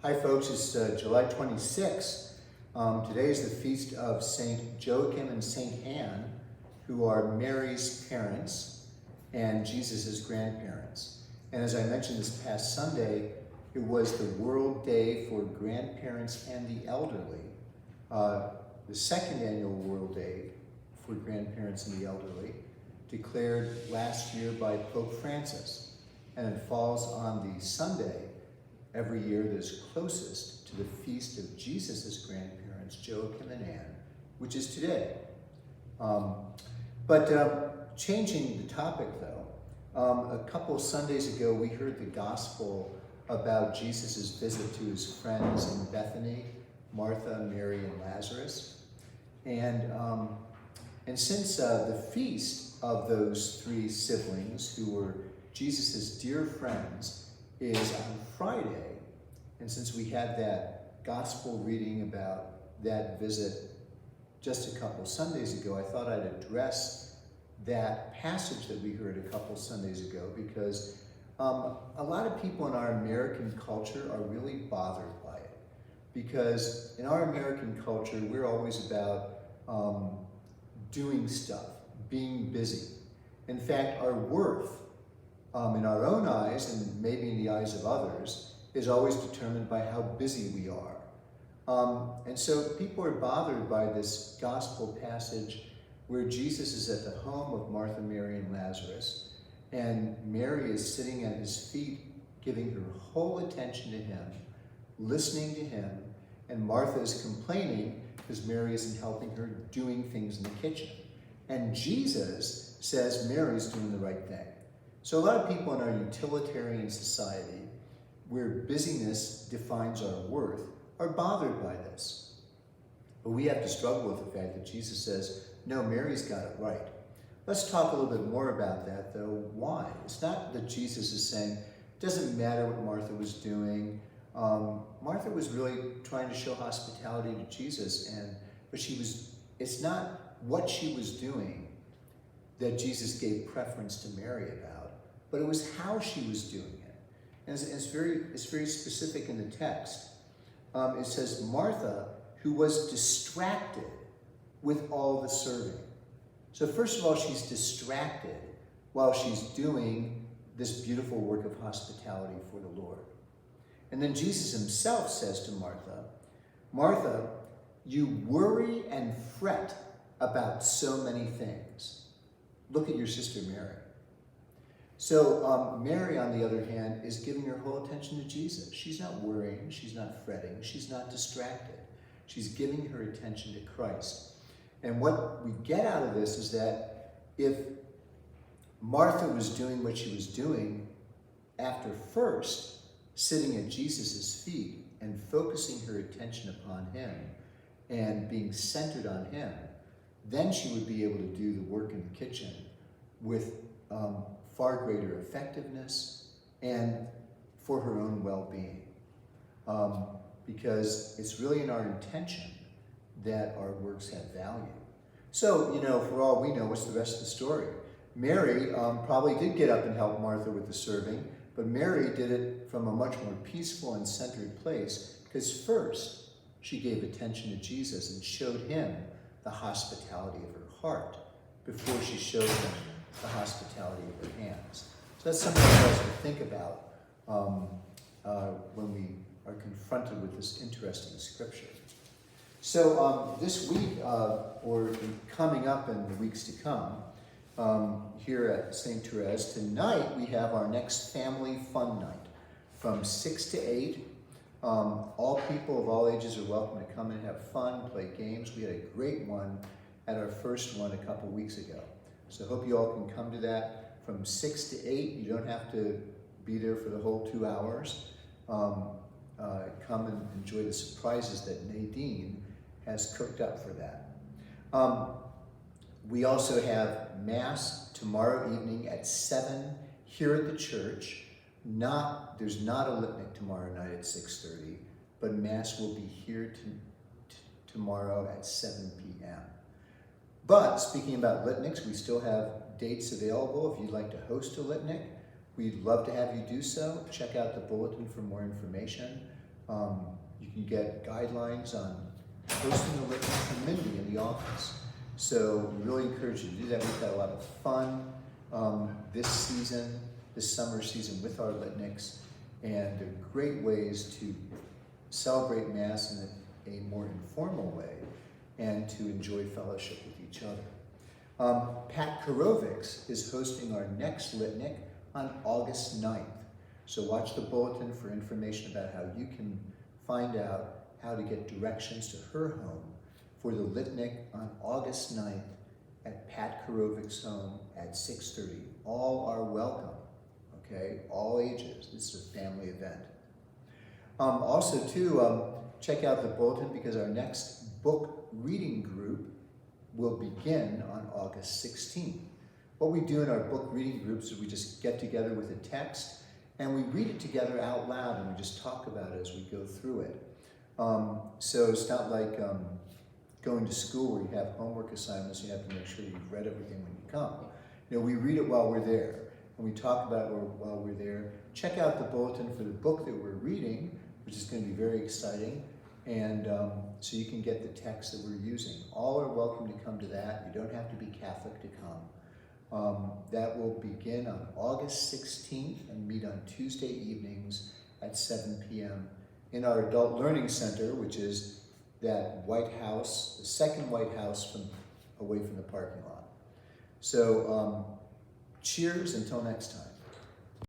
Hi folks, it's July 26th. Today is the feast of Saint Joachim and Saint Anne, who are Mary's parents and Jesus' grandparents. And as I mentioned this past Sunday, it was the World Day for Grandparents and the Elderly, the second annual World Day for Grandparents and the Elderly, declared last year by Pope Francis. And it falls on the Sunday every year that is closest to the feast of Jesus' grandparents, Joachim and Anne, which is today. Changing the topic though, a couple of Sundays ago we heard the gospel about Jesus' visit to his friends in Bethany, Martha, Mary, and Lazarus. And since the feast of those three siblings who were Jesus' dear friends is on Friday, and since we had that gospel reading about that visit just a couple Sundays ago, I thought I'd address that passage that we heard a couple Sundays ago, because a lot of people in our American culture are really bothered by it. Because in our American culture, we're always about doing stuff, being busy. In fact, our worth in our own eyes, and maybe in the eyes of others, is always determined by how busy we are. And so people are bothered by this gospel passage where Jesus is at the home of Martha, Mary, and Lazarus, and Mary is sitting at his feet, giving her whole attention to him, listening to him, and Martha is complaining because Mary isn't helping her doing things in the kitchen. And Jesus says Mary's doing the right thing. So a lot of people in our utilitarian society, where busyness defines our worth, are bothered by this. But we have to struggle with the fact that Jesus says, no, Mary's got it right. Let's talk a little bit more about that, though. Why? It's not that Jesus is saying, it doesn't matter what Martha was doing. Martha was really trying to show hospitality to Jesus, but it's not what she was doing that Jesus gave preference to Mary about, but it was how she was doing it. And it's very specific in the text. It says, Martha, who was distracted with all the serving. So first of all, she's distracted while she's doing this beautiful work of hospitality for the Lord. And then Jesus himself says to Martha, Martha, you worry and fret about so many things. Look at your sister Mary. So Mary, on the other hand, is giving her whole attention to Jesus. She's not worrying, she's not fretting, she's not distracted. She's giving her attention to Christ. And what we get out of this is that if Martha was doing what she was doing after first sitting at Jesus' feet and focusing her attention upon him and being centered on him, then she would be able to do the work in the kitchen with far greater effectiveness and for her own well-being. Because it's really in our intention that our works have value. So, for all we know, what's the rest of the story? Mary probably did get up and help Martha with the serving, but Mary did it from a much more peaceful and centered place, because first she gave attention to Jesus and showed him the hospitality of her heart before she showed him the hospitality of her hands. So that's something for us to think about when we are confronted with this interesting scripture. So this week, or coming up in the weeks to come, here at St. Therese, tonight we have our next family fun night from 6 to 8. All people of all ages are welcome to come and have fun, play games. We had a great one at our first one a couple weeks ago. So I hope you all can come to that from 6 to 8. You don't have to be there for the whole 2 hours. Come and enjoy the surprises that Nadine has cooked up for that. We also have Mass tomorrow evening at 7 here at the church. There's not a litany tomorrow night at 6:30, but Mass will be here tomorrow at 7 p.m. But speaking about litanics, we still have dates available if you'd like to host a litanic. We'd love to have you do so. Check out the bulletin for more information. You can get guidelines on hosting a litany from Mindy in the office. So we really encourage you to do that. We've got a lot of fun this season, this summer season with our litanics, and they're great ways to celebrate Mass in a more informal way and to enjoy fellowship with each other. Pat Karovics is hosting our next litanic on August 9th. So watch the bulletin for information about how you can find out how to get directions to her home for the litanic on August 9th at Pat Karovics' home at 6:30. All are welcome, okay? All ages. This is a family event. Also, too, check out the bulletin because our next book reading group will begin on August 16th. What we do in our book reading groups is we just get together with a text and we read it together out loud and we just talk about it as we go through it. So it's not like going to school where you have homework assignments, you have to make sure you've read everything when you come. You know, we read it while we're there and we talk about it while we're there. Check out the bulletin for the book that we're reading, which is going to be very exciting. And so you can get the text that we're using. All are welcome to come to that. You don't have to be Catholic to come. That will begin on August 16th and meet on Tuesday evenings at 7 p.m. in our Adult Learning Center, which is that White House, the second White House away from the parking lot. So cheers until next time.